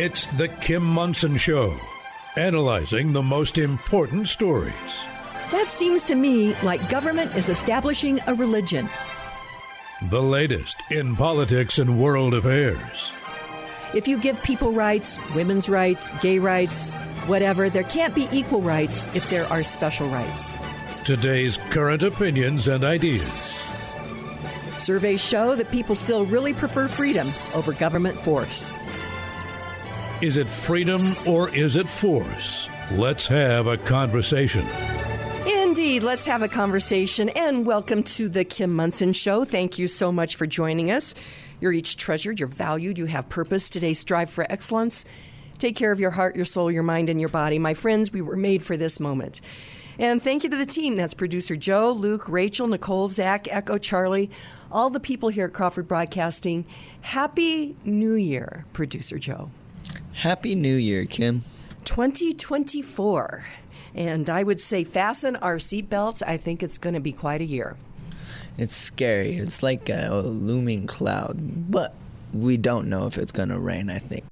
It's the Kim Monson Show, analyzing the most important stories. That seems to me like government is establishing a religion. The latest in politics and world affairs. If you give people rights, women's rights, gay rights, whatever, there can't be equal rights if there are special rights. Today's current opinions and ideas. Surveys show that people still really prefer freedom over government force. Is it freedom or is it force? Let's have a conversation. Indeed, let's have a conversation, and welcome to the Kim Monson Show. Thank you so much for joining us. You're each treasured, you're valued, you have purpose. Today, strive for excellence. Take care of your heart, your soul, your mind, and your body. My friends, we were made for this moment. And thank you to the team. That's producer Joe, Luke, Rachel, Nicole, Zach, Echo, Charlie, all the people here at Crawford Broadcasting. Happy New Year, producer Joe. Happy New Year, Kim. 2024. And I would say fasten our seatbelts. I think it's going to be quite a year. It's scary. It's like a looming cloud, but we don't know if it's going to rain, I think.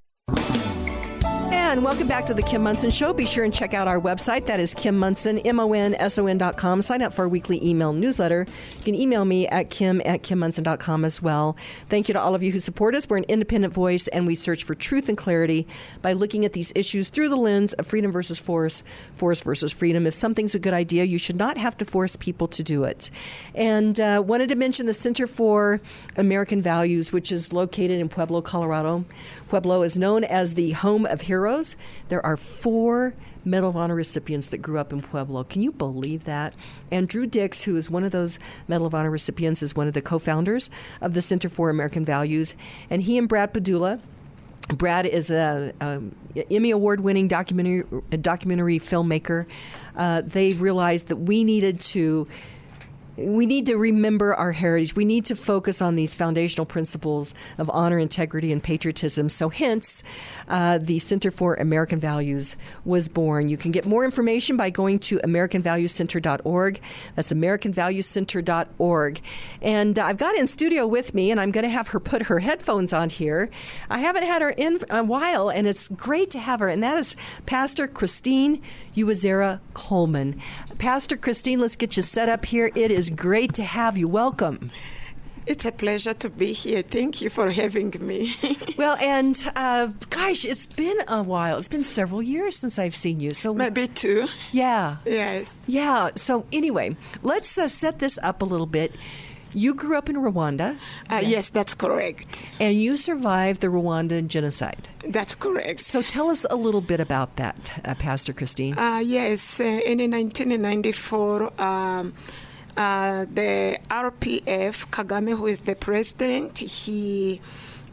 And welcome back to the Kim Monson Show. Be sure and check out our website. That is Kim Monson, MONSON.com. Sign up for our weekly email newsletter. You can email me at kim@kimmonson.com as well. Thank you to all of you who support us. We're an independent voice, and we search for truth and clarity by looking at these issues through the lens of freedom versus force, force versus freedom. If something's a good idea, you should not have to force people to do it. And wanted to mention the Center for American Values, which is located in Pueblo, Colorado. Pueblo is known as the home of heroes. There are 4 Medal of Honor recipients that grew up in Pueblo. Can you believe that? And Drew Dix, who is one of those Medal of Honor recipients, is one of the co-founders of the Center for American Values. And he and Brad Padula, Brad is a Emmy Award-winning documentary filmmaker. They realized that we need to remember our heritage. We need to focus on these foundational principles of honor, integrity, and patriotism. So hence, the Center for American Values was born. You can get more information by going to AmericanValueCenter.org. That's AmericanValueCenter.org. And I've got in studio with me, and I'm going to have her put her headphones on here. I haven't had her in a while, and it's great to have her. And that is Pastor Christine Coleman. Pastor Christine, let's get you set up here. It is great to have you. Welcome. It's a pleasure to be here. Thank you for having me. Well, and gosh, it's been a while. It's been several years since I've seen you. So maybe 2. Yeah. Yes. Yeah. So anyway, let's set this up a little bit. You grew up in Rwanda. Yes, that's correct. And you survived the Rwandan genocide. That's correct. So tell us a little bit about that, Pastor Christine. Yes, in 1994, the RPF, Kagame, who is the president, he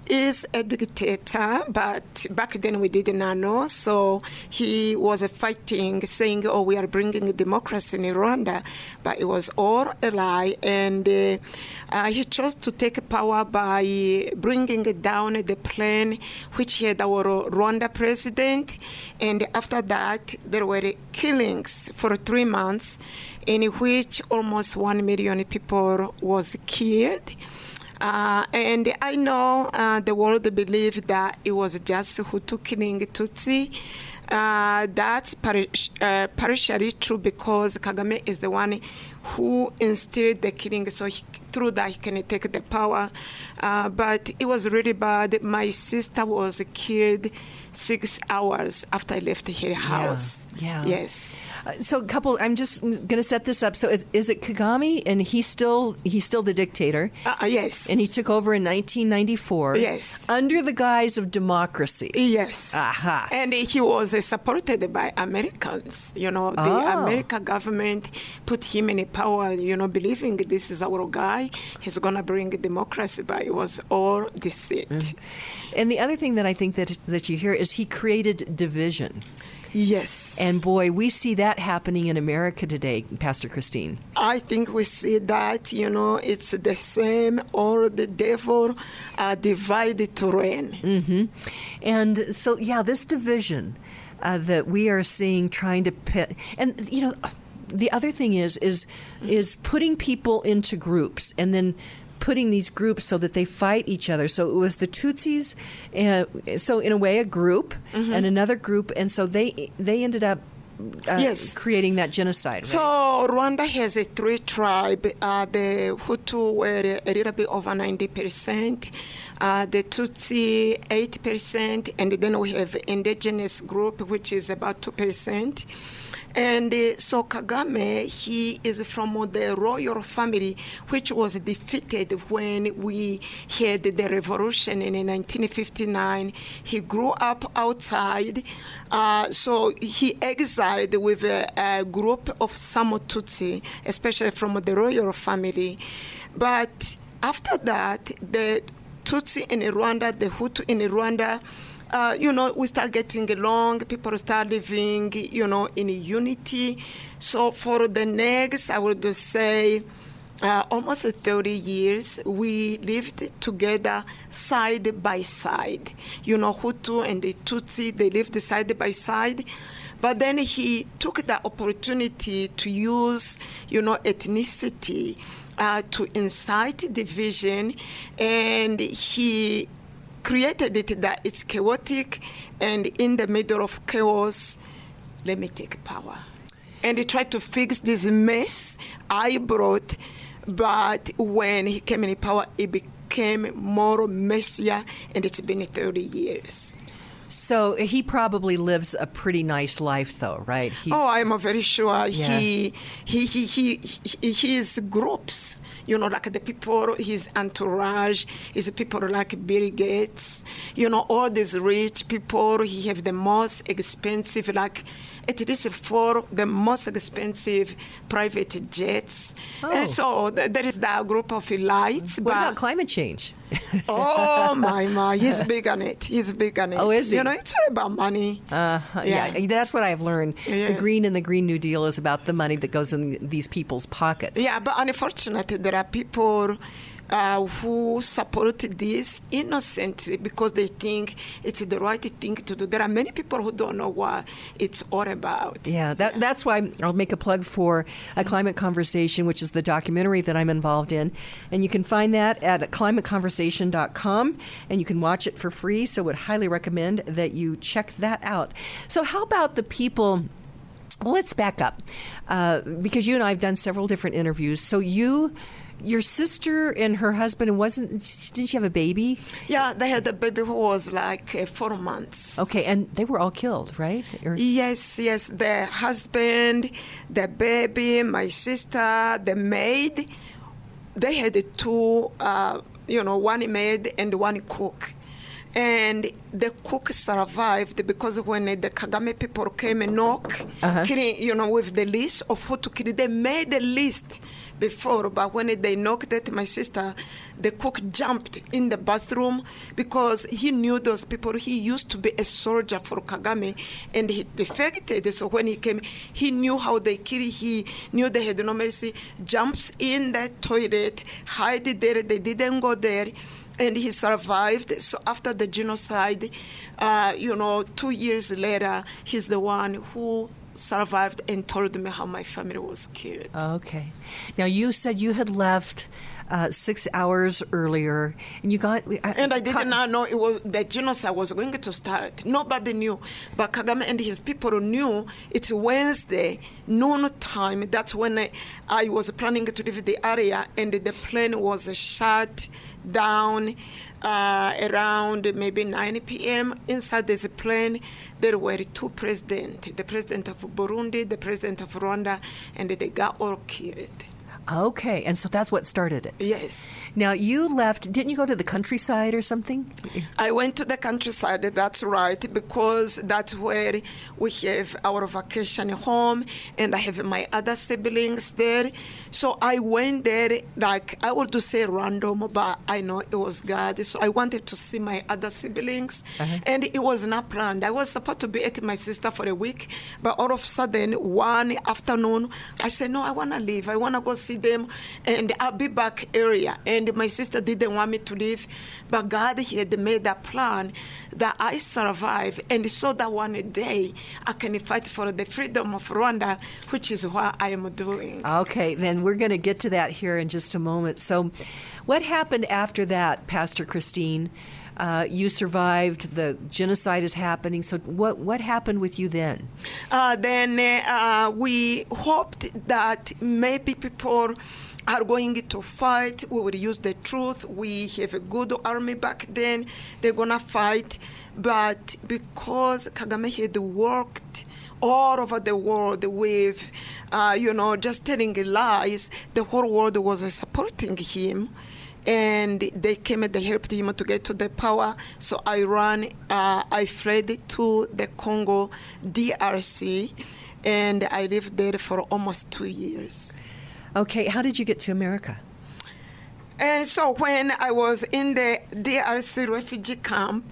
is a dictator, but back then we did not know. So he was fighting, saying, we are bringing democracy in Rwanda. But it was all a lie. And he chose to take power by bringing down the plan which had our Rwanda president. And after that, there were killings for 3 months in which almost 1 million people was killed. And I know the world believed that it was just Hutu killing Tutsi. That's partially true because Kagame is the one who instilled the killing, so through that he can take the power. But it was really bad. My sister was killed 6 hours after I left her house. Yeah. Yes. So, I'm just going to set this up. So, is it Kagame, and he's still the dictator? Yes. And he took over in 1994. Yes. Under the guise of democracy. Yes. Aha. And he was supported by Americans. The American government put him in power. Believing this is our guy, he's going to bring democracy. But it was all deceit. Mm. And the other thing that I think that you hear is he created division. Yes. And boy, we see that happening in America today, Pastor Christine. I think we see that, it's the same, or the devil divided to reign. Mm-hmm. And so, this division that we are seeing trying to pit, and, the other thing is putting people into groups and then putting these groups so that they fight each other. So it was the Tutsis, so in a way a group and another group, and so they ended up creating that genocide. Right? So Rwanda has a 3 tribes. The Hutu were a little bit over 90%, the Tutsi 8%, and then we have indigenous group, which is about 2%. And so Kagame, he is from the royal family, which was defeated when we had the revolution in 1959. He grew up outside, so he exiled with a group of some Tutsi, especially from the royal family. But after that, the Tutsi in Rwanda, the Hutu in Rwanda, we start getting along, people start living, in unity. So for the next, I would say, almost 30 years, we lived together side by side. Hutu and the Tutsi, they lived side by side. But then he took the opportunity to use, ethnicity to incite division, and he created it that it's chaotic, and in the middle of chaos, let me take power. And he tried to fix this mess I brought, but when he came in power, it became more messier, and it's been 30 years. So he probably lives a pretty nice life, though, right? I'm very sure. Yeah. His groups, like the people, his entourage, is people like Bill Gates, all these rich people. He have the most expensive, at least 4 the most expensive private jets. And so there is that group of elites. What about climate change? Oh, my. He's big on it. Oh, is he? It's all about money. Yeah, that's what I've learned. Yes. The Green and the Green New Deal is about the money that goes in these people's pockets. Yeah, but unfortunately, there are people who support this innocently because they think it's the right thing to do. There are many people who don't know what it's all about. Yeah, that's why I'll make a plug for A Climate Conversation, which is the documentary that I'm involved in. And you can find that at climateconversation.com, and you can watch it for free. So I would highly recommend that you check that out. So how about the people... Well, let's back up, because you and I have done several different interviews. So your sister and her husband, didn't she have a baby? Yeah, they had a baby who was 4 months. Okay, and they were all killed, right? Yes. The husband, the baby, my sister, the maid. They had 2, one maid and one cook. And the cook survived because when the Kagame people came and knocked, with the list of who to kill, they made the list before. But when they knocked at my sister, the cook jumped in the bathroom because he knew those people. He used to be a soldier for Kagame, and he defected. So when he came, he knew how they kill. He knew they had no mercy. Jumps in the toilet, hide there. They didn't go there. And he survived. So after the genocide, 2 years later, he's the one who survived and told me how my family was killed. Okay. Now, you said you had left 6 hours earlier, and you got... and I did not know it was the genocide was going to start. Nobody knew. But Kagame and his people knew it's Wednesday, noon time. That's when I was planning to leave the area, and the plane was shut down around maybe 9 p.m. Inside this plane, there were 2 presidents, the president of Burundi, the president of Rwanda, and they got all killed. Okay, and so that's what started it. Yes. Now, you left, didn't you go to the countryside or something? I went to the countryside, that's right, because that's where we have our vacation home, and I have my other siblings there. So I went there, I would say random, but I know it was God. So I wanted to see my other siblings, and it was not planned. I was supposed to be at my sister for a week, but all of a sudden, one afternoon, I said, no, I want to leave. I want to go see see them, and I'll be back area. And my sister didn't want me to leave, but God had made a plan that I survive, and so that one day I can fight for the freedom of Rwanda, which is what I am doing. Okay, then we're going to get to that here in just a moment. So what happened after that, Pastor Christine? You survived, the genocide is happening. So what happened with you then? Then we hoped that maybe people are going to fight. We will use the truth. We have a good army back then. They're going to fight. But because Kagame had worked all over the world with, just telling lies, the whole world was supporting him. And they came and they helped him to get to the power. So I fled to the Congo DRC, and I lived there for almost 2 years. Okay, how did you get to America? And so when I was in the DRC refugee camp,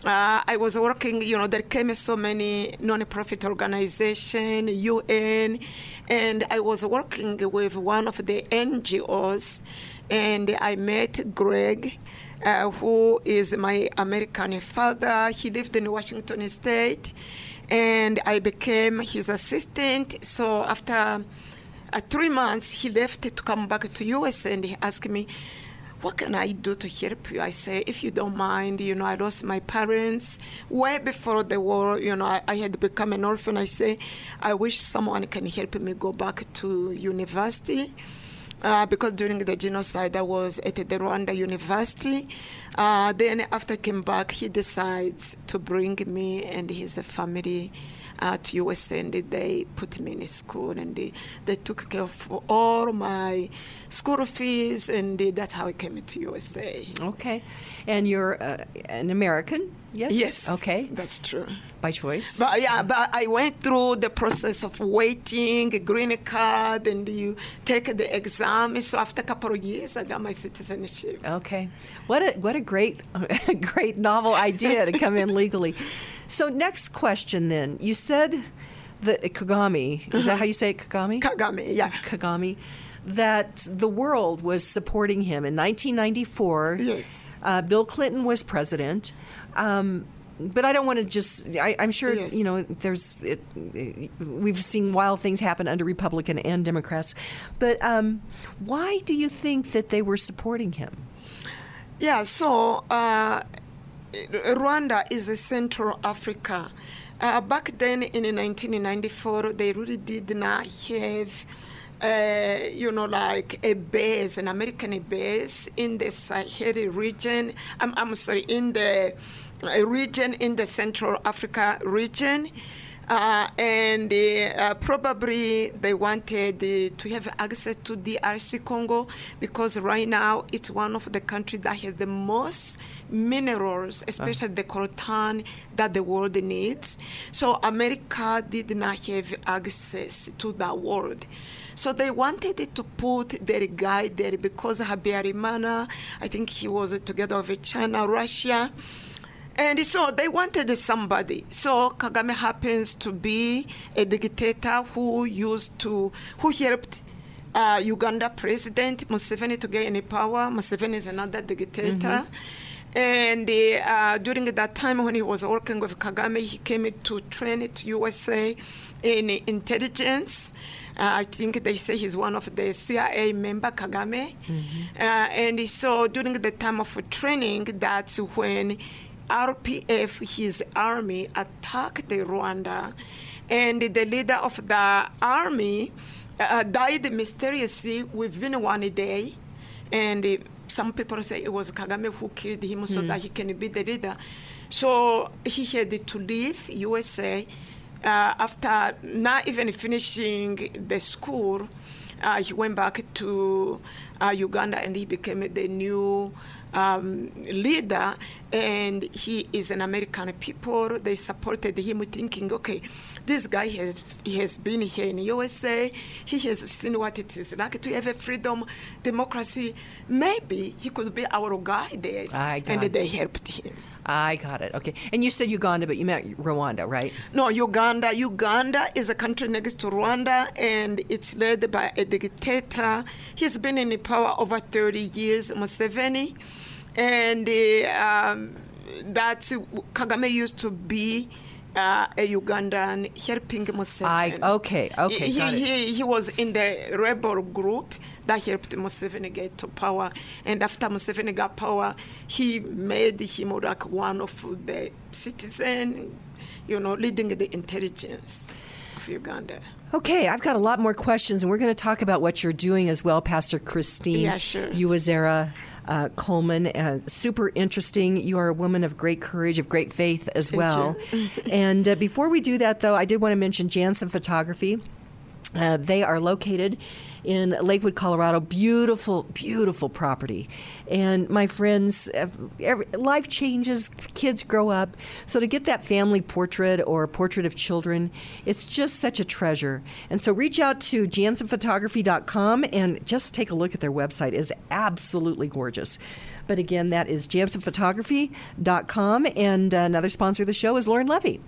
I was working, there came so many non-profit organizations, UN, and I was working with one of the NGOs. And I met Greg, who is my American father. He lived in Washington State, and I became his assistant. So after 3 months, he left to come back to U.S., and he asked me, what can I do to help you? I say, if you don't mind, I lost my parents way before the war. I had become an orphan. I say, I wish someone can help me go back to university. Because during the genocide, I was at the Rwanda University. Then after I came back, he decides to bring me and his family to U.S., and they put me in school, and they took care of all my school fees, and that's how I came to USA. Okay. And you're an American, yes? Yes. Okay. That's true. By choice? But I went through the process of waiting, a green card, and you take the exam. So after a couple of years, I got my citizenship. Okay. What a great novel idea to come in legally. So next question then. You said that Kagame, is that how you say it, Kagame? Kagame, yeah. Kagame, that the world was supporting him in 1994. Yes. Bill Clinton was president. But I don't want to just, I'm sure, yes. We've seen wild things happen under Republican and Democrats. But why do you think that they were supporting him? Yeah, so Rwanda is a Central Africa. Back then in 1994, they really did not have, like a base, an American base in the Sahel region. In the region, in the Central Africa region. And probably they wanted to have access to DRC Congo because right now it's one of the countries that has the most minerals, especially the coltan that the world needs. So America did not have access to that world. So they wanted to put their guy there because Habyarimana, I think he was together with China, Russia. And so they wanted somebody. So Kagame happens to be a dictator who helped Uganda President Museveni to gain power. Museveni is another dictator. Mm-hmm. And during that time when he was working with Kagame, he came to train to USA in intelligence. I think they say he's one of the CIA member, Kagame. Mm-hmm. And so during the time of training, that's when RPF, his army, attacked Rwanda, and the leader of the army died mysteriously within 1 day, and some people say it was Kagame who killed him so that he can be the leader. So he had to leave USA after not even finishing the school. He went back to Uganda, and he became the new leader, and he is an American people. They supported him, thinking, okay, this guy has been here in USA. He has seen what it is like to have a freedom, democracy. Maybe he could be our guy there. And they helped him. I got it. Okay. And you said Uganda, but you meant Rwanda, right? No, Uganda. Uganda is a country next to Rwanda, and it's led by a dictator. He's been in power over 30 years, Museveni. And that's Kagame used to be a Ugandan helping Museveni. Okay, got it. He was in the rebel group that helped Museveni get to power. And after Museveni got power, he made him like one of the citizens, leading the intelligence of Uganda. Okay, I've got a lot more questions, and we're going to talk about what you're doing as well, Pastor Christine Uwazera Coleman. Super interesting. You are a woman of great courage, of great faith as well. And before we do that, though, I did want to mention Jansen Photography. They are located in Lakewood, Colorado. Beautiful, beautiful property. And my friends, life changes, kids grow up. So to get that family portrait or portrait of children, it's just such a treasure. And so reach out to jansenphotography.com and just take a look at their website. It is absolutely gorgeous. But again, that is jansenphotography.com. And another sponsor of the show is Lauren Levy.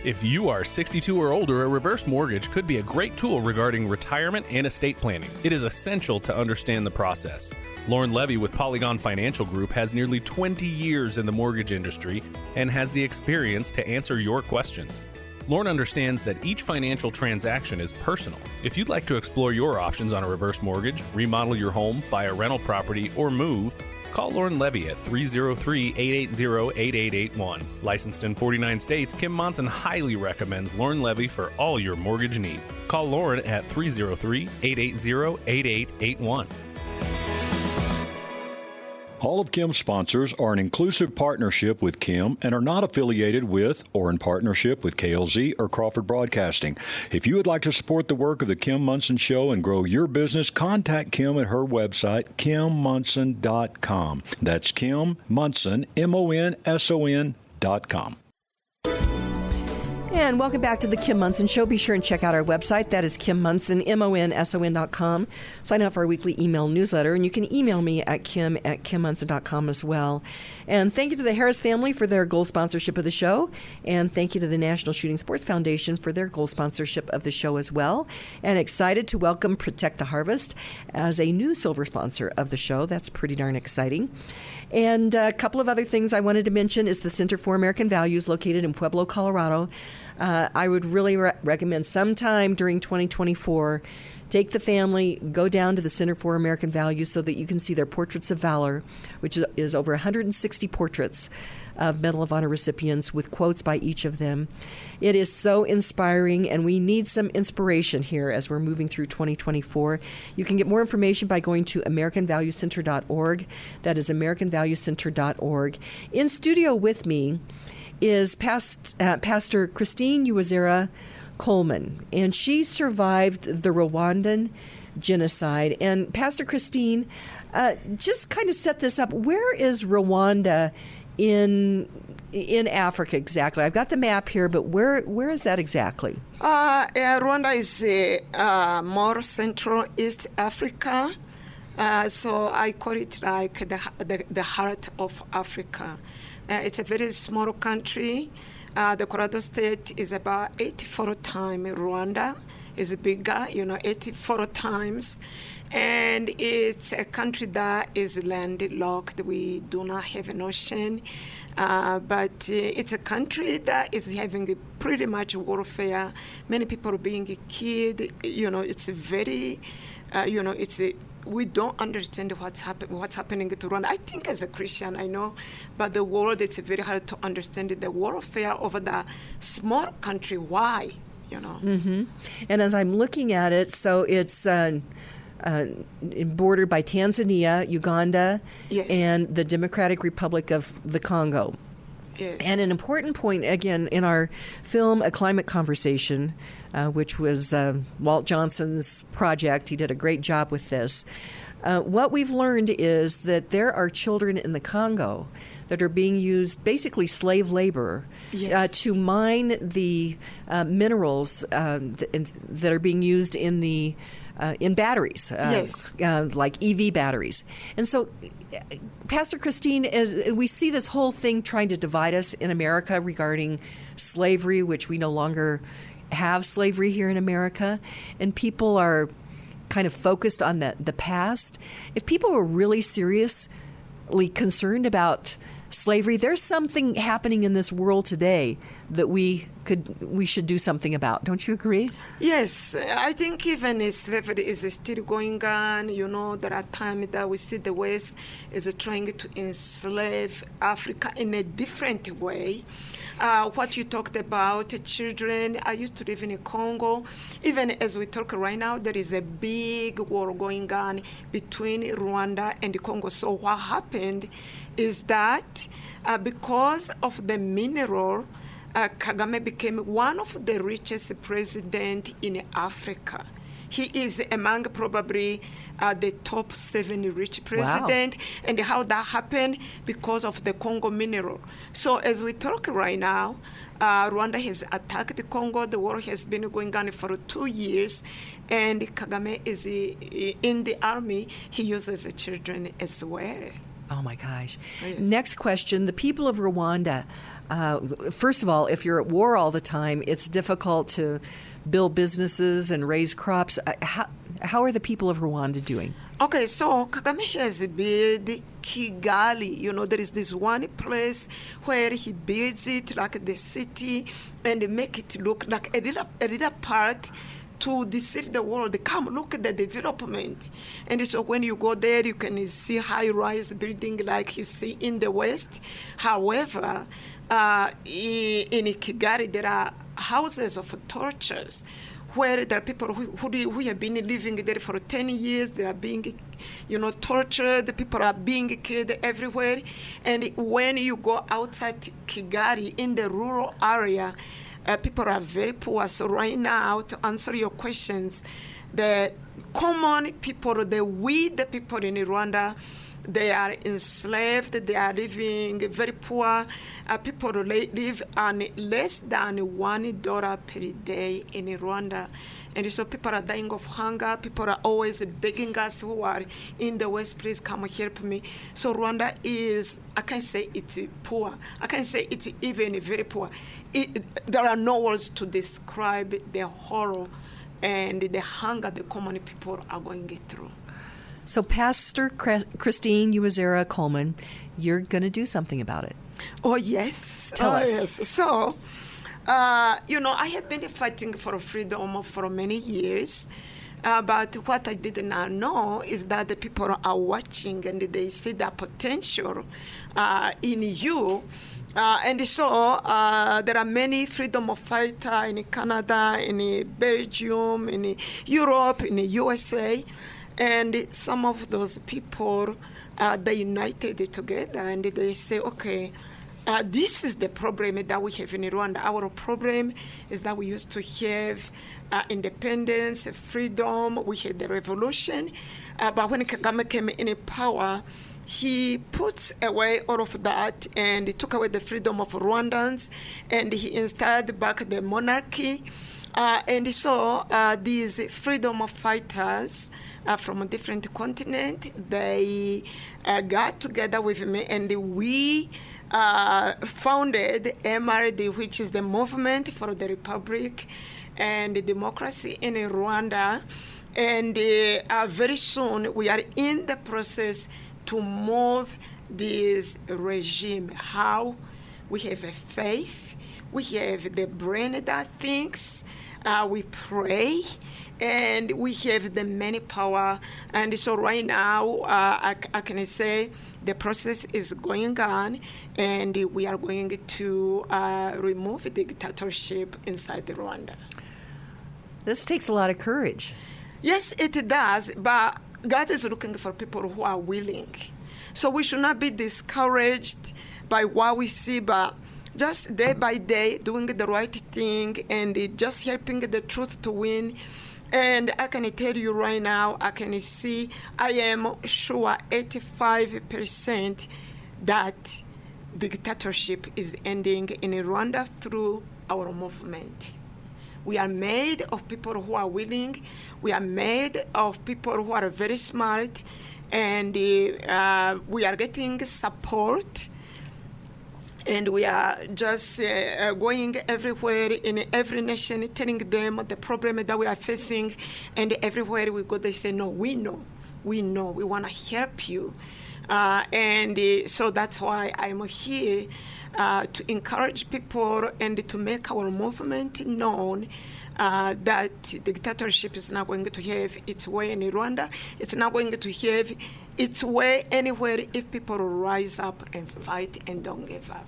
If you are 62 or older, a reverse mortgage could be a great tool regarding retirement and estate planning. It is essential to understand the process. Lauren Levy with Polygon Financial Group has nearly 20 years in the mortgage industry and has the experience to answer your questions. Lauren understands that each financial transaction is personal. If you'd like to explore your options on a reverse mortgage, remodel your home, buy a rental property, or move, call Lauren Levy at 303-880-8881. Licensed in 49 states, Kim Monson highly recommends Lauren Levy for all your mortgage needs. Call Lauren at 303-880-8881. All of Kim's sponsors are an inclusive partnership with Kim and are not affiliated with or in partnership with KLZ or Crawford Broadcasting. If you would like to support the work of the Kim Monson Show and grow your business, contact Kim at her website, kimmonson.com. That's Kim Monson, MONSON.com. And welcome back to the Kim Monson Show. Be sure and check out our website. That is Kim Monson, MONSON.com. Sign up for our weekly email newsletter, and you can email me at kim@kimmonson.com as well. And thank you to the Harris family for their gold sponsorship of the show. And thank you to the National Shooting Sports Foundation for their gold sponsorship of the show as well. And excited to welcome Protect the Harvest as a new silver sponsor of the show. That's pretty darn exciting. And a couple of other things I wanted to mention is the Center for American Values located in Pueblo, Colorado. I would really recommend sometime during 2024, take the family, go down to the Center for American Values so that you can see their Portraits of Valor, which is over 160 portraits of Medal of Honor recipients with quotes by each of them. It is so inspiring, and we need some inspiration here as we're moving through 2024. You can get more information by going to AmericanValueCenter.org. That is AmericanValueCenter.org. In studio with me is Pastor Christine Uwazera Coleman, and she survived the Rwandan genocide. And Pastor Christine, just kind of set this up. Where is Rwanda in Africa exactly? I've got the map here, but where is that exactly? Rwanda is more Central East Africa. So I call it like the heart of Africa. It's a very small country. The Colorado State is about 84 times Rwanda. Is bigger, 84 times. And it's a country that is landlocked. We do not have an ocean. But it's a country that is having pretty much warfare. Many people are being killed. It's very, we don't understand what's happening to Rwanda. I think as a Christian, I know, but the world, it's very hard to understand the warfare over the small country. Why? Mm-hmm. And as I'm looking at it, so it's bordered by Tanzania, Uganda, yes, and the Democratic Republic of the Congo. Yes. And an important point, again, in our film, A Climate Conversation, which was Walt Johnson's project. He did a great job with this. What we've learned is that there are children in the Congo that are being used, basically slave labor, Yes. to mine the minerals that are being used in batteries, Yes. like EV batteries. And so, Pastor Christine, as we see this whole thing trying to divide us in America regarding slavery, which we no longer have slavery here in America, and people are kind of focused on the past. If people were really seriously concerned about slavery, there's something happening in this world today that we should do something about. Don't you agree? Yes, I think even slavery is still going on. There are times that we see the West is trying to enslave Africa in a different way. What you talked about, children, I used to live in Congo. Even as we talk right now, there is a big war going on between Rwanda and Congo. So what happened is that because of the mineral, Kagame became one of the richest presidents in Africa. He is among probably the top 7 rich president. Wow. And how that happened? Because of the Congo mineral. So as we talk right now, Rwanda has attacked Congo. The war has been going on for 2 years. And Kagame is in the army. He uses children as well. Oh, my gosh. Yes. Next question. The people of Rwanda, first of all, if you're at war all the time, it's difficult to build businesses and raise crops. How are the people of Rwanda doing? Okay, so Kagame has built Kigali. There is this one place where he builds it like the city and make it look like a little part to deceive the world. Come look at the development. And so when you go there, you can see high-rise building like you see in the West. However, in Kigali, there are houses of tortures where there are people who have been living there for 10 years. They are being, tortured. The people are being killed everywhere. And when you go outside Kigali in the rural area, people are very poor. So right now, to answer your questions, the common people, the people in Rwanda, they are enslaved. They are living very poor. People live on less than $1 per day in Rwanda. And so people are dying of hunger. People are always begging us who are in the West, please come help me. So Rwanda is, I can't say it's poor. I can't say it's even very poor. There are no words to describe the horror and the hunger the common people are going through. So Pastor Christine Coleman, you're going to do something about it. Oh, yes. Tell us. Yes. So, I have been fighting for freedom for many years. But what I did not know is that the people are watching and they see the potential in you. And so there are many freedom of fighters in Canada, in Belgium, in Europe, in the USA. And some of those people, they united together and they say, okay, this is the problem that we have in Rwanda. Our problem is that we used to have independence, freedom. We had the revolution. But when Kagame came in power, he puts away all of that and he took away the freedom of Rwandans and he installed back the monarchy. And so these freedom fighters from a different continent, they got together with me and we founded MRD, which is the Movement for the Republic and Democracy in Rwanda. And very soon we are in the process to move this regime. How? We have a faith, we have the brain that thinks, we pray, and we have the many power. And so right now, I can say the process is going on, and we are going to remove the dictatorship inside Rwanda. This takes a lot of courage. Yes, it does, but God is looking for people who are willing. So we should not be discouraged by what we see, but just day by day doing the right thing and just helping the truth to win. And I can tell you right now, I am sure 85% that dictatorship is ending in Rwanda through our movement. We are made of people who are willing. We are made of people who are very smart, and we are getting support. And we are just going everywhere in every nation, telling them the problem that we are facing. And everywhere we go, they say, no, we know, we want to help you. So that's why I'm here to encourage people and to make our movement known that dictatorship is not going to have its way in Rwanda. It's not going to have its way anywhere if people rise up and fight and don't give up.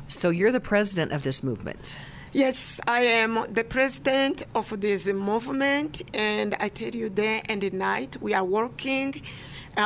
So you're the president of this movement. Yes, I am the president of this movement, and I tell you, day and night, we are working,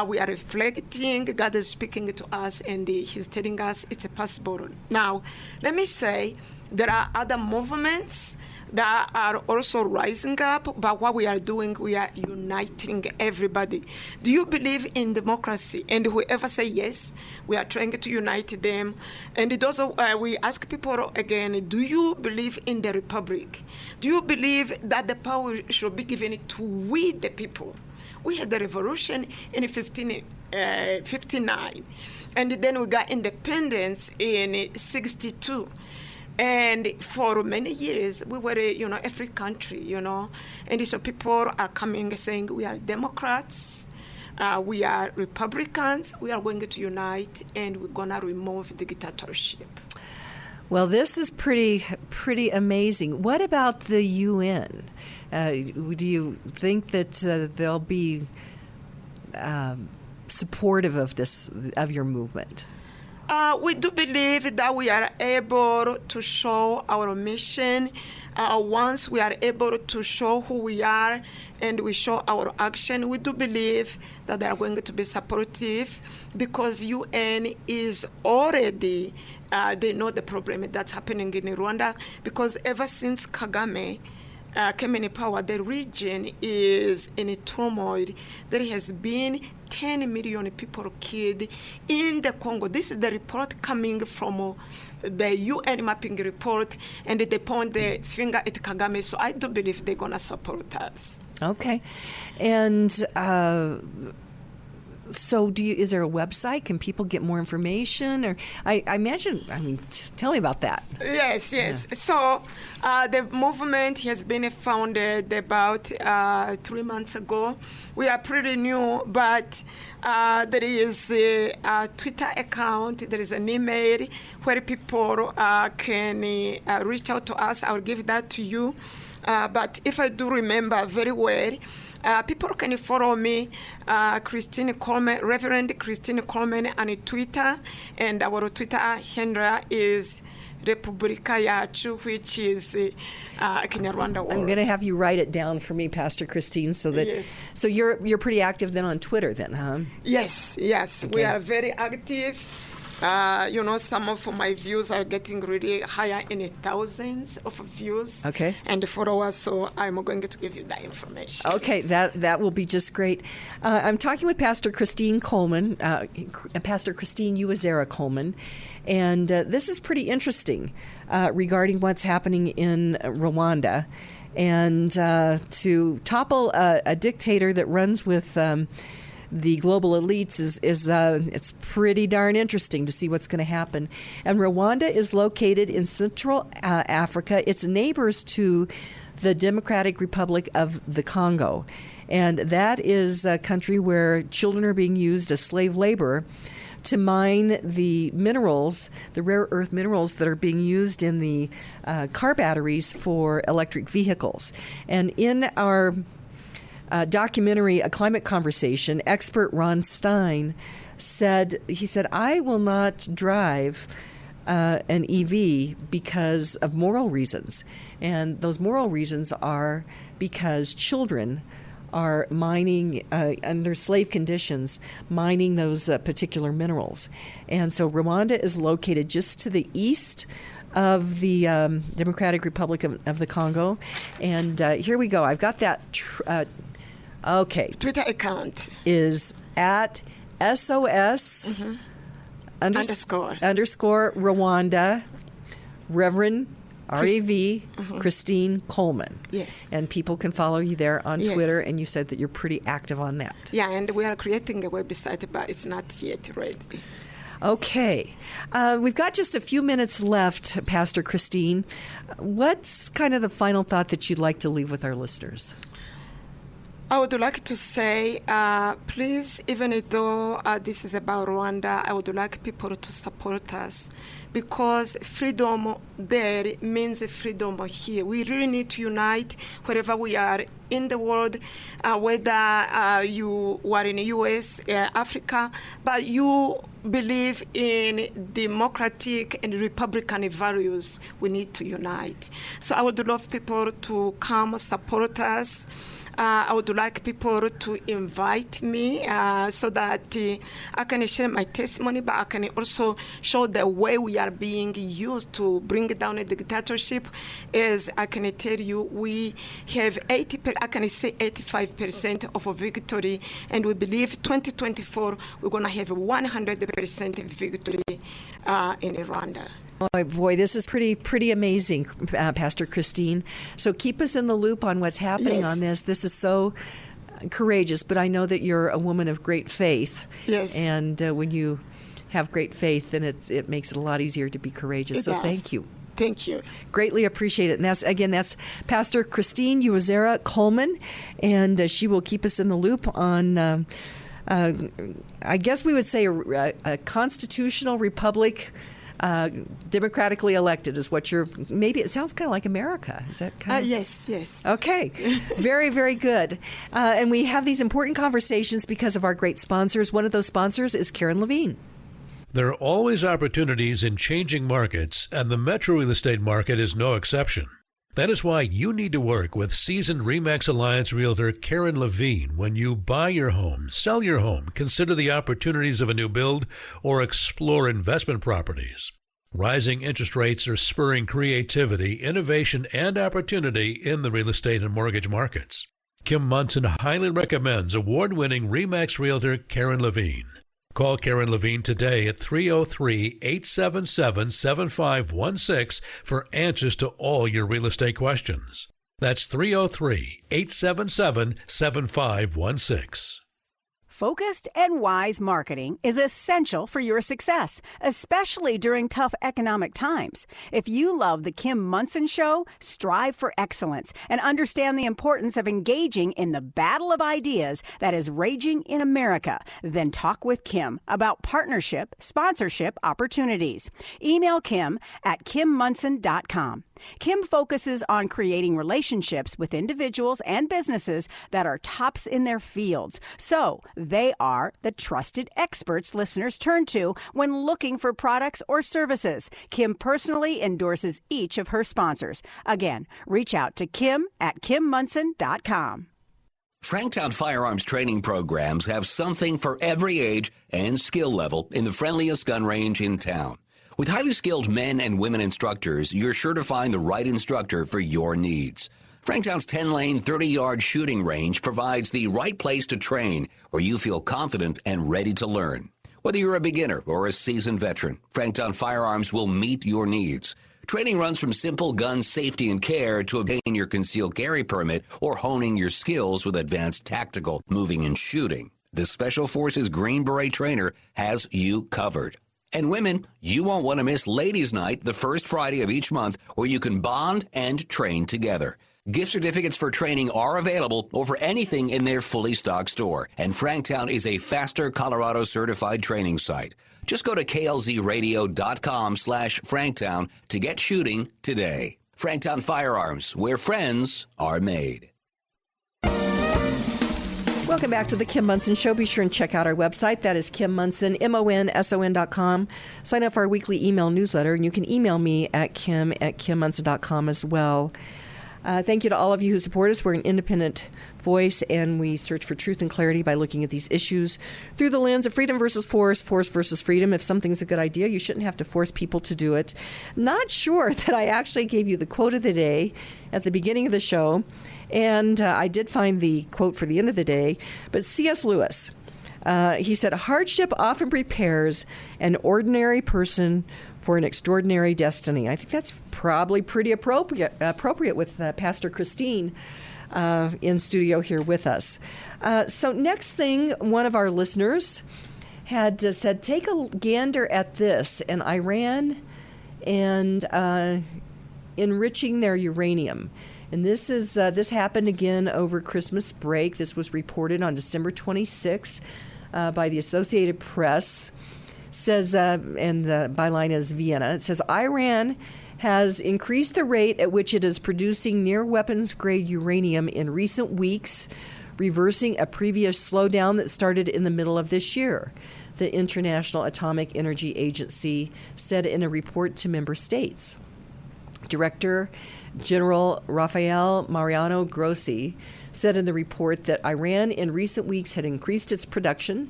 we are reflecting, God is speaking to us, and He's telling us it's possible. Now, let me say, there are other movements that are also rising up, but what we are doing, we are uniting everybody. Do you believe in democracy? And whoever say yes, we are trying to unite them. And it also, we ask people again, do you believe in the republic? Do you believe that the power should be given to we the people? We had the revolution in 1559, and then we got independence in 62. And for many years, we were, a free country, And so people are coming saying, we are Democrats, we are Republicans, we are going to unite, and we're going to remove the dictatorship. Well, this is pretty amazing. What about the UN? Do you think that they'll be supportive of your movement? We do believe that we are able to show our mission. Once we are able to show who we are and we show our action, we do believe that they are going to be supportive, because UN is already, they know the problem that's happening in Rwanda, because ever since Kagame came in power, the region is in a turmoil. There has been 10 million people killed in the Congo. This is the report coming from the UN mapping report, and they point the finger at Kagame. So I do believe they're going to support us. Okay. And so is there a website? Can people get more information? Or I imagine, tell me about that. Yes. Yeah. So the movement has been founded about 3 months ago. We are pretty new, but there is a Twitter account, there is an email where people can reach out to us. I'll give that to you. But if I do remember very well, people can follow me, Christine Coleman, Reverend Christine Coleman, on Twitter, and our Twitter handle is Republika Yacu, which is Kinyarwanda World. I'm going to have you write it down for me, Pastor Christine, so that yes. So you're pretty active then on Twitter, then, huh? Yes. Okay. We are very active. Some of my views are getting really higher in thousands of views and followers, so I'm going to give you that information. Okay, that will be just great. I'm talking with Pastor Christine Coleman, Pastor Christine Uwazera Coleman, and this is pretty interesting regarding what's happening in Rwanda, and to topple a dictator that runs with the global elites is it's pretty darn interesting to see what's going to happen. And Rwanda is located in Central Africa. It's neighbors to the Democratic Republic of the Congo. And that is a country where children are being used as slave labor to mine the minerals, the rare earth minerals that are being used in the car batteries for electric vehicles. And in our documentary, A Climate Conversation, expert Ron Stein said, I will not drive an EV because of moral reasons. And those moral reasons are because children are mining under slave conditions, mining those particular minerals. And so Rwanda is located just to the east of the Democratic Republic of the Congo. And here we go. I've got that. Okay. Twitter account is at SOS underscore Rwanda, Reverend REV Christine Coleman. Yes. And people can follow you there on Twitter, and you said that you're pretty active on that. Yeah, and we are creating a website, but it's not yet ready. Okay. We've got just a few minutes left, Pastor Christine. What's kind of the final thought that you'd like to leave with our listeners? I would like to say, please, even though this is about Rwanda, I would like people to support us, because freedom there means freedom here. We really need to unite wherever we are in the world, whether you are in the U.S., Africa, but you believe in democratic and Republican values. We need to unite. So I would love people to come support us. I would like people to invite me so that I can share my testimony, but I can also show the way we are being used to bring down a dictatorship. As I can tell you, we have 85% of a victory, and we believe 2024 we're going to have 100% victory in Rwanda. Oh boy, this is pretty amazing, Pastor Christine. So keep us in the loop on what's happening on this. This is so courageous, but I know that you're a woman of great faith. Yes. And when you have great faith, then it makes it a lot easier to be courageous. So thank you. Thank you. Greatly appreciate it. And that's Pastor Christine Coleman, and she will keep us in the loop on, I guess we would say, a constitutional republic. Democratically elected is what maybe it sounds kind of like America. Is that kind of? Yes. Okay. Very, very good. And we have these important conversations because of our great sponsors. One of those sponsors is Karen Levine. There are always opportunities in changing markets, and the metro real estate market is no exception. That is why you need to work with seasoned RE/MAX Alliance realtor Karen Levine when you buy your home, sell your home, consider the opportunities of a new build, or explore investment properties. Rising interest rates are spurring creativity, innovation, and opportunity in the real estate and mortgage markets. Kim Monson highly recommends award-winning RE/MAX realtor Karen Levine. Call Karen Levine today at 303-877-7516 for answers to all your real estate questions. That's 303-877-7516. Focused and wise marketing is essential for your success, especially during tough economic times. If you love The Kim Monson Show, strive for excellence and understand the importance of engaging in the battle of ideas that is raging in America, then talk with Kim about partnership, sponsorship opportunities. Email Kim at kimmonson.com. Kim focuses on creating relationships with individuals and businesses that are tops in their fields. So they are the trusted experts listeners turn to when looking for products or services. Kim personally endorses each of her sponsors. Again, reach out to Kim at kimmonson.com. Franktown Firearms training programs have something for every age and skill level in the friendliest gun range in town. With highly skilled men and women instructors, you're sure to find the right instructor for your needs. Franktown's 10-lane, 30-yard shooting range provides the right place to train where you feel confident and ready to learn. Whether you're a beginner or a seasoned veteran, Franktown Firearms will meet your needs. Training runs from simple gun safety and care to obtain your concealed carry permit or honing your skills with advanced tactical, moving, and shooting. The Special Forces Green Beret trainer has you covered. And women, you won't want to miss Ladies' Night the first Friday of each month, where you can bond and train together. Gift certificates for training are available over anything in their fully stocked store. And Franktown is a Faster Colorado certified training site. Just go to klzradio.com/Franktown to get shooting today. Franktown Firearms, where friends are made. Welcome back to the Kim Monson Show. Be sure and check out our website. That is Kim Monson, MONSON.com. Sign up for our weekly email newsletter, and you can email me at kim@kimmonson.com as well. Thank you to all of you who support us. We're an independent voice, and we search for truth and clarity by looking at these issues through the lens of freedom versus force versus freedom. If something's a good idea, you shouldn't have to force people to do it. Not sure that I actually gave you the quote of the day at the beginning of the show, and I did find the quote for the end of the day, but C.S. Lewis, he said, hardship often prepares an ordinary person for an extraordinary destiny. I think that's probably pretty appropriate with Pastor Christine in studio here with us. So next thing, one of our listeners had said, take a gander at this, and Iran and enriching their uranium. And this happened again over Christmas break. This was reported on December 26th by the Associated Press. Says, and the byline is Vienna. It says, Iran has increased the rate at which it is producing near weapons-grade uranium in recent weeks, reversing a previous slowdown that started in the middle of this year, the International Atomic Energy Agency said in a report to member states. Director General Rafael Mariano Grossi said in the report that Iran in recent weeks had increased its production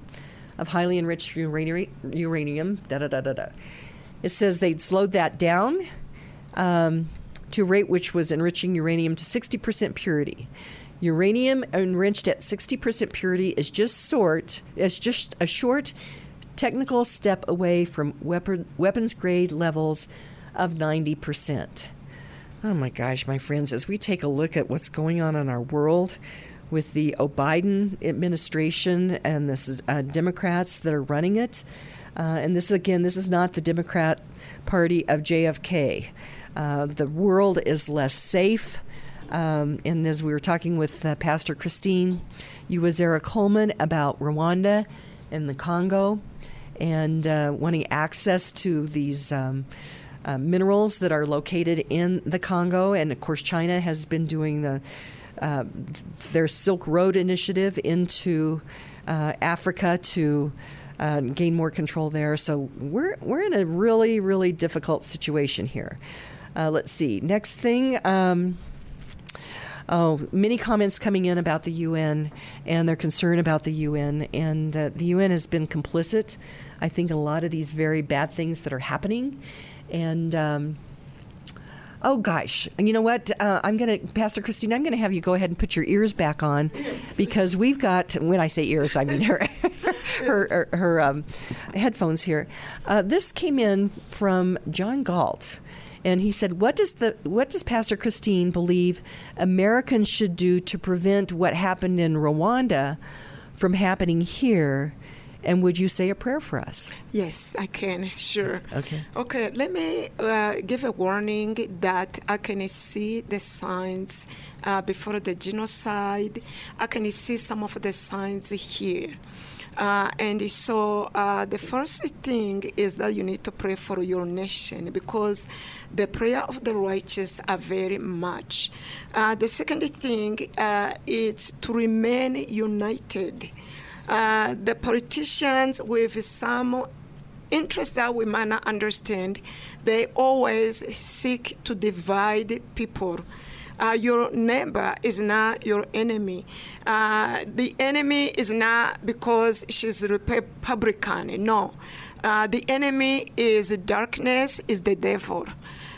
of highly enriched uranium. It says they'd slowed that down to a rate which was enriching uranium to 60% purity. Uranium enriched at 60% purity is just a short technical step away from weapons grade levels of 90%. Oh my gosh, my friends, as we take a look at what's going on in our world with the Biden administration, and this is Democrats that are running it. And this is not the Democrat Party of JFK. The world is less safe. And as we were talking with Pastor Christine Coleman about Rwanda and the Congo and wanting access to these minerals that are located in the Congo. And, of course, China has been doing their Silk Road initiative into Africa to gain more control there. So we're in a really, really difficult situation here. Let's see. Next thing. Many comments coming in about the UN and their concern about the UN. And the UN has been complicit, I think, in a lot of these very bad things that are happening. And oh, gosh. And you know what? Pastor Christine, I'm going to have you go ahead and put your ears back on, because we've got, when I say ears, I mean her headphones here. This came in from John Galt, and he said, what does Pastor Christine believe Americans should do to prevent what happened in Rwanda from happening here? And would you say a prayer for us? Yes, I can. Sure. Okay. Let me give a warning that I can see the signs before the genocide. I can see some of the signs here. And so the first thing is that you need to pray for your nation, because the prayer of the righteous are very much. The second thing is to remain united. The politicians, with some interest that we might not understand, they always seek to divide people. Your neighbor is not your enemy. The enemy is not because she's Republican. No. The enemy is darkness, is the devil.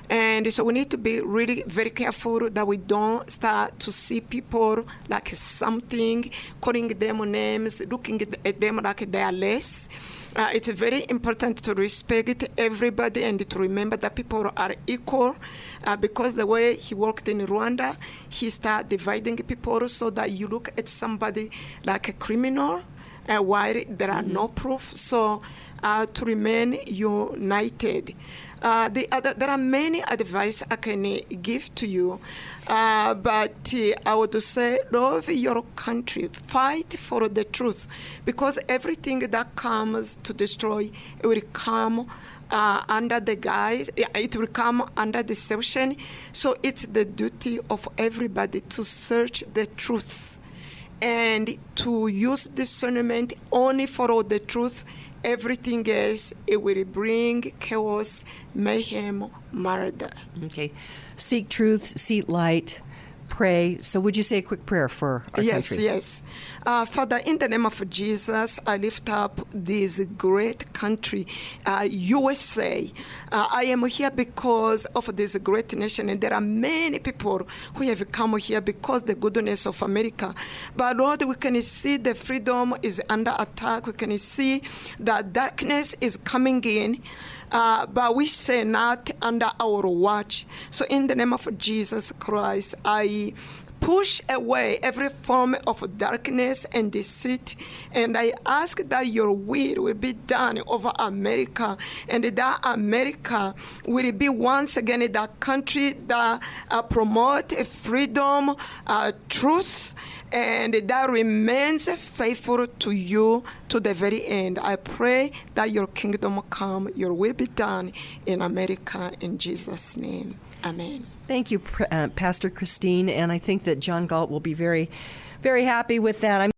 And so we need to be really very careful that we don't start to see people like something, calling them names, looking at them like they are less. It's very important to respect everybody and to remember that people are equal, because the way he worked in Rwanda, he started dividing people so that you look at somebody like a criminal while there are no proof. So to remain united. There are many advice I can give to you, but I would say love your country, fight for the truth, because everything that comes to destroy, it will come under the guise, it will come under deception. So it's the duty of everybody to search the truth and to use discernment, only follow the truth. Everything else, it will bring chaos, mayhem, murder. Okay. Seek truth, seek light, pray. So would you say a quick prayer for our country? Yes. Father, in the name of Jesus, I lift up this great country, USA. I am here because of this great nation, and there are many people who have come here because the goodness of America. But Lord, we can see the freedom is under attack. We can see that darkness is coming in. But we say not under our watch. So in the name of Jesus Christ, I push away every form of darkness and deceit, and I ask that your will be done over America, and that America will be once again that country that promote freedom, truth, and that remains faithful to you to the very end. I pray that your kingdom come, your will be done in America, in Jesus' name. Amen. Thank you, Pastor Christine, and I think that John Galt will be very, very happy with that.